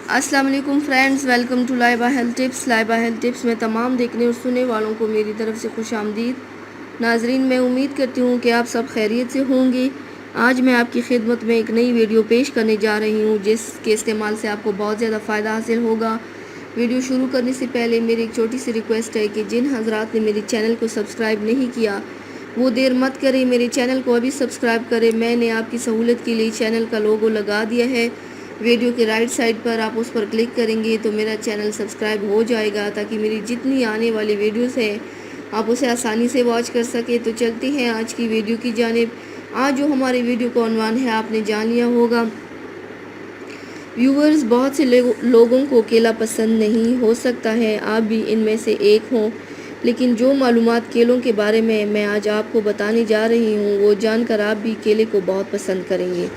अस्सलाम वालेकुम friends, welcome to Laiba health tips. Laiba health tips में तमाम देखने और सुनने वालों को मेरी तरफ से खुश आमदीद। नाजरीन, मैं उम्मीद करती हूँ कि आप सब खैरियत से होंगे। आज मैं आपकी खिदमत में एक नई वीडियो पेश करने जा रही हूँ जिसके इस्तेमाल से आपको बहुत ज़्यादा फ़ायदा हासिल होगा। वीडियो शुरू करने से पहले मेरी एक छोटी सी रिक्वेस्ट है कि जिन हजरात ने मेरे चैनल को सब्सक्राइब नहीं किया वो देर मत करें, मेरे चैनल को अभी सब्सक्राइब करें। मैंने आपकी सहूलत के लिए चैनल का लोगो लगा दिया है। वीडियो के राइट साइड पर आप उस पर क्लिक करेंगे तो मेरा चैनल सब्सक्राइब हो जाएगा ताकि मेरी जितनी आने वाली वीडियोस है आप उसे आसानी से वॉच कर सके। तो चलते हैं आज की वीडियो की जानिब। आज जो हमारी वीडियो का उन्वान है आपने जान लिया होगा। व्यूवर्स, बहुत से लोगों को केला पसंद नहीं हो सकता है, आप भी इनमें से एक हों, लेकिन जो मालूमात केलों के बारे में मैं आज आपको बताने जा रही हूँ वो जानकर आप भी केले को बहुत पसंद करेंगे।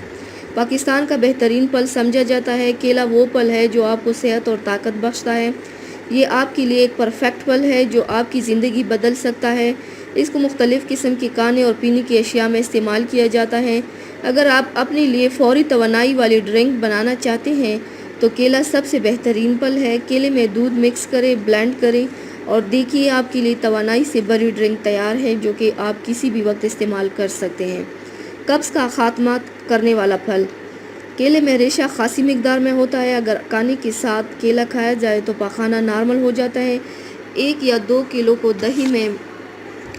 पाकिस्तान का बेहतरीन फल समझा जाता है। केला वो फल है जो आपको सेहत और ताकत बख्शता है। ये आपके लिए एक परफेक्ट फल है जो आपकी ज़िंदगी बदल सकता है। इसको मुख्तलिफ़ किस्म के खाने और पीने की अशिया में इस्तेमाल किया जाता है। अगर आप अपने लिए फ़ौरी तवानाई वाली ड्रिंक बनाना चाहते हैं तो केला सबसे बेहतरीन फल है। केले में दूध मिक्स करें, ब्लेंड करें और देखिए आपके लिए तवानाई से भरी ड्रिंक तैयार है जो कि आप किसी भी वक्त इस्तेमाल कर सकते हैं। कब्ज़ का खात्मा करने वाला फल। केले में रेशा खासी मिकदार में होता है। अगर खाने के साथ केला खाया जाए तो पाखाना नॉर्मल हो जाता है। 1 या 2 किलो को दही में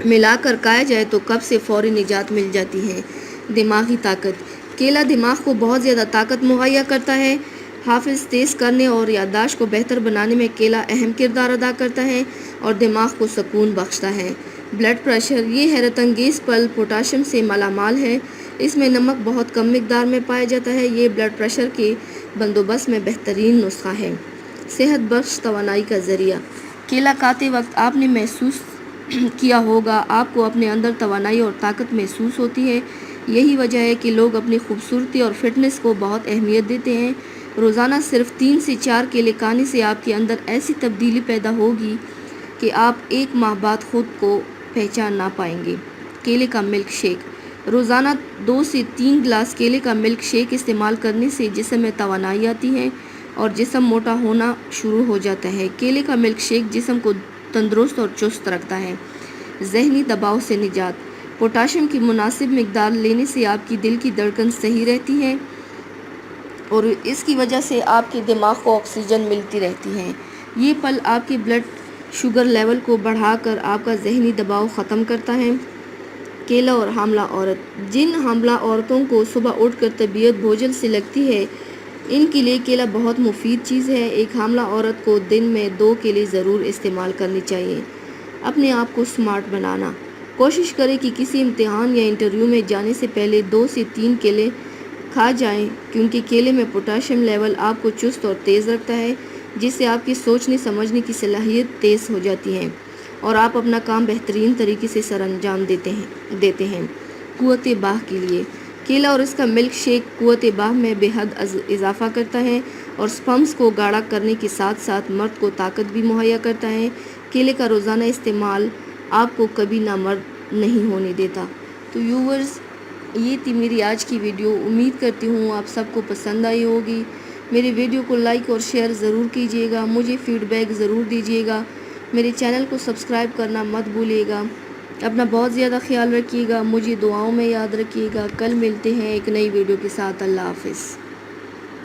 मिलाकर खाया जाए तो कब्ज़ से फ़ौरी निजात मिल जाती है। दिमागी ताकत। केला दिमाग को बहुत ज़्यादा ताकत मुहैया करता है। हाफिज़ तेज़ करने और याददाश्त को बेहतर बनाने में केला अहम किरदार अदा करता है और दिमाग को सुकून बख्शता है। Blood pressure. ये हैरत अंगेज़ फल पोटाशियम से मालामाल है। इसमें नमक बहुत कम मिकदार में पाया जाता है। ये ब्लड प्रेशर के बंदोबस्त में बेहतरीन नुस्खा है। सेहत बख्श तवानाई का ज़रिया। केला खाते वक्त आपने महसूस किया होगा आपको अपने अंदर तवानाई और ताकत महसूस होती है। यही वजह है कि लोग अपनी खूबसूरती और फिटनेस को बहुत अहमियत देते हैं। रोज़ाना सिर्फ 3 से 4 केले खाने से आपके अंदर ऐसी तब्दीली पैदा होगी कि आप 1 माह बाद खुद को पहचान ना पाएंगे। केले का मिल्क शेक। रोज़ाना 2 से 3 गिलास केले का मिल्क शेक इस्तेमाल करने से जिस्म में तवानाई आती है और जिस्म मोटा होना शुरू हो जाता है। केले का मिल्क शेक जिस्म को तंदुरुस्त और चुस्त रखता है। ज़हनी दबाव से निजात। पोटाशियम की मुनासिब मिकदार लेने से आपकी दिल की धड़कन सही रहती है और इसकी वजह से आपके दिमाग को ऑक्सीजन मिलती रहती है। ये फल आपके ब्लड शुगर लेवल को बढ़ाकर आपका ज़हनी दबाव ख़त्म करता है। केला और हामला औरत। जिन हामला औरतों को सुबह उठकर तबीयत भोजन से लगती है इनके लिए केला बहुत मुफीद चीज़ है। एक हामला औरत को दिन में 2 केले ज़रूर इस्तेमाल करने चाहिए। अपने आप को स्मार्ट बनाना। कोशिश करें कि किसी इम्तिहान या इंटरव्यू में जाने से पहले 2 से 3 केले खा जाएं क्योंकि केले में पोटाशियम लेवल आपको चुस्त और तेज़ रखता है जिससे आपकी सोचने समझने की सलाहियत तेज़ हो जाती है और आप अपना काम बेहतरीन तरीके से सरअंजाम देते हैं। क़ुव्वत बाह के लिए केला और इसका मिल्क शेक क़ुव्वत बाह में बेहद इजाफ़ा करता है और स्पर्म्स को गाढ़ा करने के साथ साथ मर्द को ताकत भी मुहैया करता है। केले का रोज़ाना इस्तेमाल आपको कभी नामर्द नहीं होने देता। तो व्यूवर्स, ये थी मेरी आज की वीडियो। उम्मीद करती हूँ आप सबको पसंद आई होगी। मेरे वीडियो को लाइक और शेयर ज़रूर कीजिएगा। मुझे फ़ीडबैक ज़रूर दीजिएगा। मेरे चैनल को सब्सक्राइब करना मत भूलिएगा। अपना बहुत ज़्यादा ख्याल रखिएगा। मुझे दुआओं में याद रखिएगा। कल मिलते हैं एक नई वीडियो के साथ। अल्लाह हाफ़िज़।